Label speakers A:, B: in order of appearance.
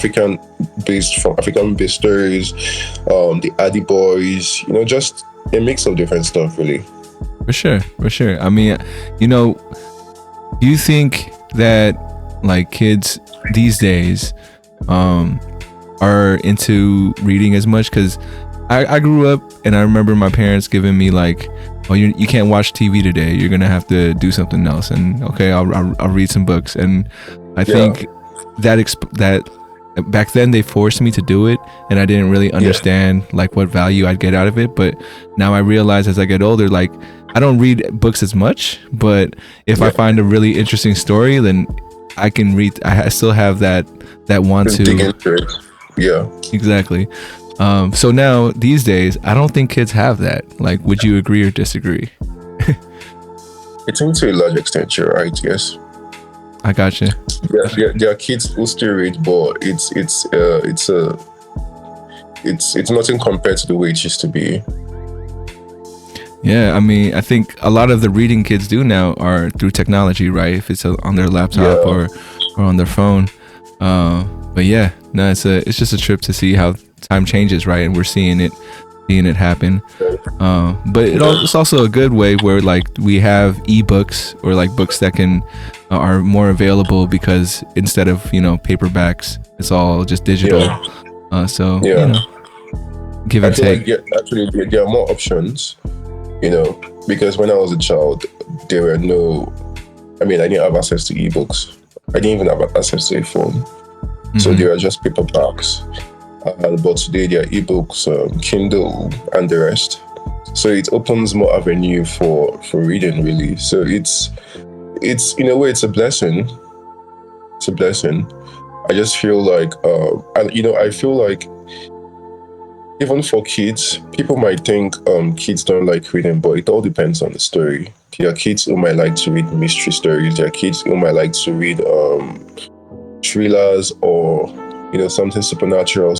A: African based stories, the Addy Boys, just a mix of different stuff, really.
B: For sure, for sure. I mean, do you think that like kids these days are into reading as much? Because I grew up and I remember my parents giving me like, oh, you can't watch TV today, you're gonna have to do something else. And okay, I'll read some books. And I think that back then they forced me to do it, and I didn't really understand like what value I'd get out of it. But now I realize as I get older, like I don't read books as much, but if I find a really interesting story, then I can read. I still have that want to
A: dig into it. Yeah,
B: exactly. So now these days, I don't think kids have that. Like, would you agree or disagree?
A: I think to a large extent you're right. Yes.
B: I got you.
A: There are kids who still read, but it's nothing compared to the way it used to be.
B: Yeah, I mean, I think a lot of the reading kids do now are through technology, right? If it's on their laptop or on their phone. But yeah, no, it's just a trip to see how time changes, right? And we're seeing it happen. But it's also a good way where like we have ebooks or like books that are more available, because instead of paperbacks, it's all just digital. So give and take.
A: Actually, there are more options. Because when I was a child, there were I didn't have access to ebooks. I didn't even have access to a phone. Mm-hmm. So there are just paperbacks. But today there are ebooks, Kindle, and the rest. So it opens more avenue for reading, really. So it's in a way it's a blessing. It's a blessing. I just feel like, I feel like even for kids, people might think kids don't like reading, but it all depends on the story. There are kids who might like to read mystery stories. There are kids who might like to read thrillers or something supernatural.